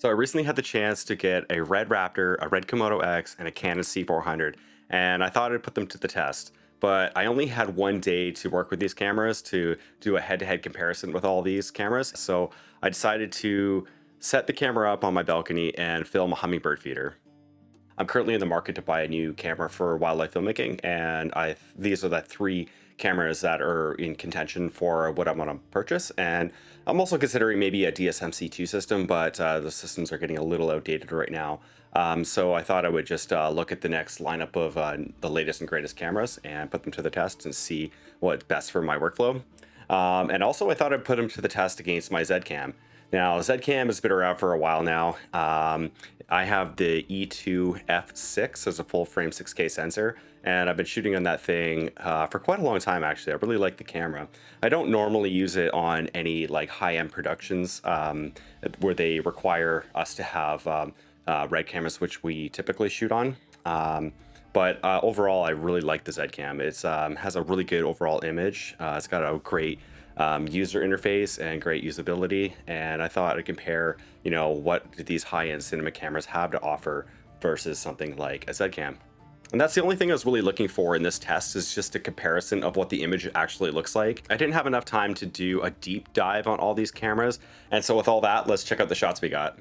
So I recently had the chance to get a Red Raptor, a Red Komodo X, and a Canon C400, and I thought I'd put them to the test. But I only had one day to work with these cameras to do a head-to-head comparison with all these cameras. So I decided to set the camera up on my balcony and film a hummingbird feeder. I'm currently in the market to buy a new camera for wildlife filmmaking, and these are the three cameras that are in contention for what I want to purchase. And I'm also considering maybe a DSM-C2 system, but the systems are getting a little outdated right now. So I thought I would just look at the next lineup of the latest and greatest cameras and put them to the test and see what's best for my workflow. And also, I thought I'd put them to the test against my Zcam. Now, Zcam has been around for a while now. I have the E2 F6 as a full frame 6K sensor, and I've been shooting on that thing for quite a long time, actually. I really like the camera. I don't normally use it on any like high-end productions where they require us to have RED cameras, which we typically shoot on. But overall, I really like the Zcam. It has a really good overall image. It's got a great user interface and great usability. And I thought I'd compare, what do these high-end cinema cameras have to offer versus something like a Zcam. And that's the only thing I was really looking for in this test, is just a comparison of what the image actually looks like. I didn't have enough time to do a deep dive on all these cameras. And so with all that, let's check out the shots we got.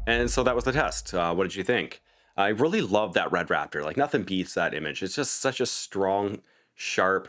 And so that was the test. What did you think? I really love that Red Raptor. Like, nothing beats that image. It's just such a strong, sharp,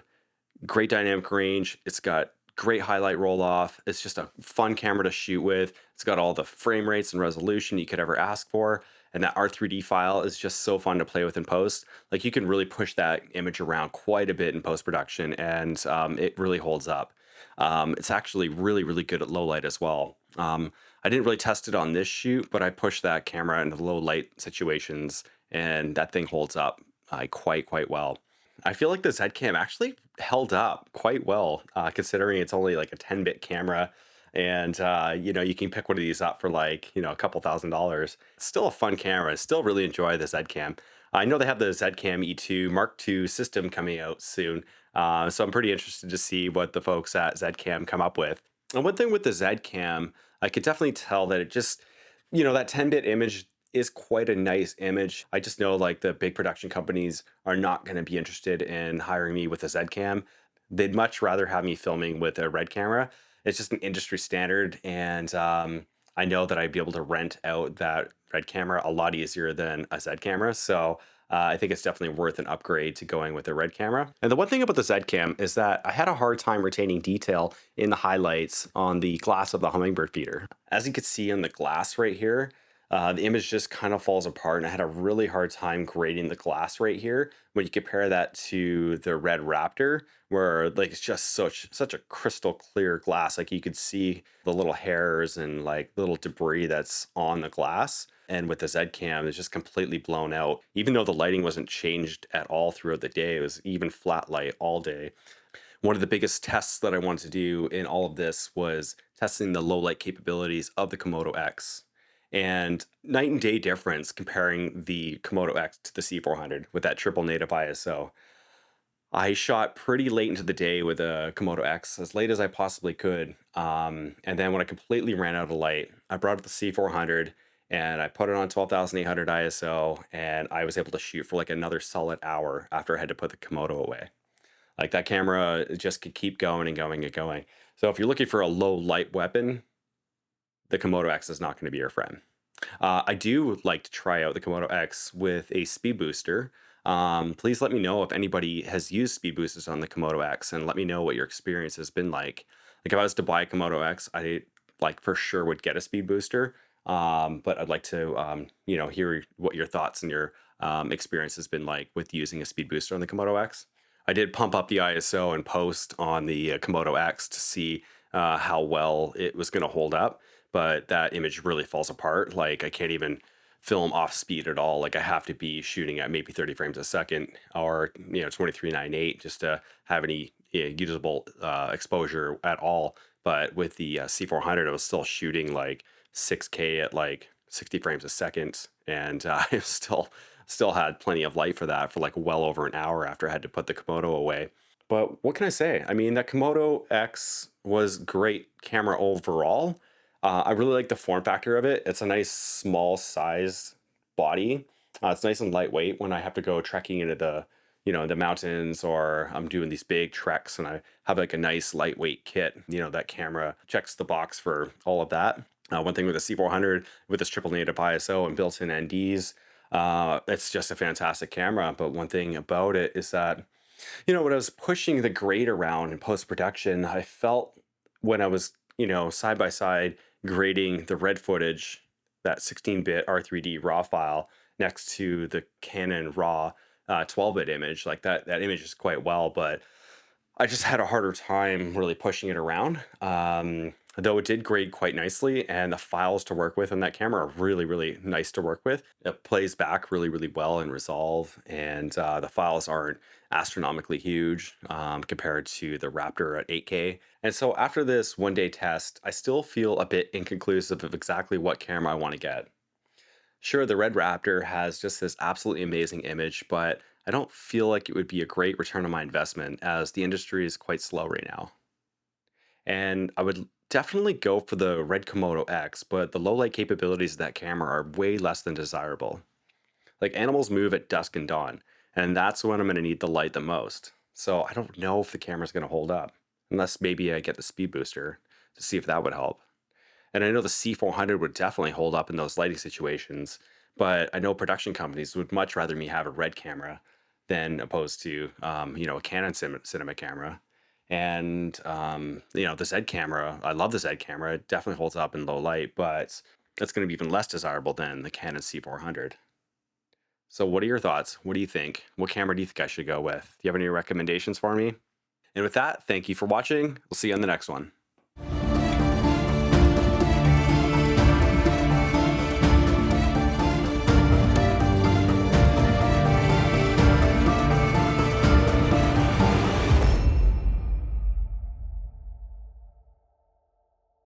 great dynamic range. It's got great highlight roll off. It's just a fun camera to shoot with. It's got all the frame rates and resolution you could ever ask for. And that R3D file is just so fun to play with in post. Like, you can really push that image around quite a bit in post production, and it really holds up. It's actually really, really good at low light as well. I didn't really test it on this shoot, but I pushed that camera into low light situations, and that thing holds up quite well. I feel like the Zcam actually held up quite well, considering it's only like a 10-bit camera. And, you can pick one of these up for like, a couple $1,000s. It's still a fun camera. I still really enjoy the Zcam. I know they have the Zcam E2 Mark II system coming out soon. So I'm pretty interested to see what the folks at Zcam come up with. And one thing with the Zcam, I could definitely tell that it just, that 10-bit image is quite a nice image. I just know like the big production companies are not going to be interested in hiring me with a Zcam. They'd much rather have me filming with a Red camera. It's just an industry standard, and I know that I'd be able to rent out that Red camera a lot easier than a Z camera. So I think it's definitely worth an upgrade to going with a Red camera. And the one thing about the Zcam is that I had a hard time retaining detail in the highlights on the glass of the hummingbird feeder. As you can see in the glass right here, The image just kind of falls apart, and I had a really hard time grading the glass right here when you compare that to the Red Raptor, where like it's just such a crystal clear glass. Like you could see the little hairs and like little debris that's on the glass. And with the Z cam, it's just completely blown out. Even though the lighting wasn't changed at all throughout the day, it was even flat light all day. One of the biggest tests that I wanted to do in all of this was testing the low light capabilities of the Komodo X. And night and day difference comparing the Komodo X to the C400 with that triple native ISO. I shot pretty late into the day with a Komodo X, as late as I possibly could. And then when I completely ran out of light, I brought up the C400 and I put it on 12,800 ISO, and I was able to shoot for like another solid hour after I had to put the Komodo away. Like that camera just could keep going and going and going. So if you're looking for a low light weapon, the Komodo X is not going to be your friend. I do like to try out the Komodo X with a speed booster. Please let me know if anybody has used speed boosters on the Komodo X, and let me know what your experience has been like. Like if I was to buy a Komodo X, I like for sure would get a speed booster. But I'd like to hear what your thoughts and your experience has been like with using a speed booster on the Komodo X. I did pump up the ISO and post on the Komodo X to see how well it was going to hold up, but that image really falls apart. Like I can't even film off speed at all. Like I have to be shooting at maybe 30 frames a second or 2398 just to have any usable exposure at all. But with the C400, I was still shooting like 6K at like 60 frames a second, and I still had plenty of light for that for like well over an hour after I had to put the Komodo away. But what can I say? I mean, that Komodo X was great camera overall. I really like the form factor of it. It's a nice small size body. It's nice and lightweight when I have to go trekking into the mountains, or I'm doing these big treks and I have like a nice lightweight kit. That camera checks the box for all of that. One thing with the C400 with this triple native ISO and built-in NDs, it's just a fantastic camera. But one thing about it is that when I was pushing the grade around in post production, I felt when I was, side by side grading the red footage, that 16-bit R3D RAW file next to the Canon RAW 12-bit image, like that image is quite well, but I just had a harder time really pushing it around. Though it did grade quite nicely, and the files to work with on that camera are really, really nice to work with. It plays back really, really well in Resolve, and the files aren't astronomically huge compared to the Raptor at 8K. And so after this one-day test, I still feel a bit inconclusive of exactly what camera I want to get. Sure, the Red Raptor has just this absolutely amazing image, but I don't feel like it would be a great return on my investment as the industry is quite slow right now. And I would definitely go for the Red Komodo X, but the low light capabilities of that camera are way less than desirable. Like animals move at dusk and dawn, and that's when I'm going to need the light the most. So I don't know if the camera's going to hold up, unless maybe I get the speed booster to see if that would help. And I know the C400 would definitely hold up in those lighting situations, but I know production companies would much rather me have a red camera than opposed to, a Canon cinema camera. And, the Z camera, I love the Z camera. It definitely holds up in low light, but it's going to be even less desirable than the Canon C400. So, what are your thoughts? What do you think? What camera do you think I should go with? Do you have any recommendations for me? And with that, thank you for watching. We'll see you on the next one.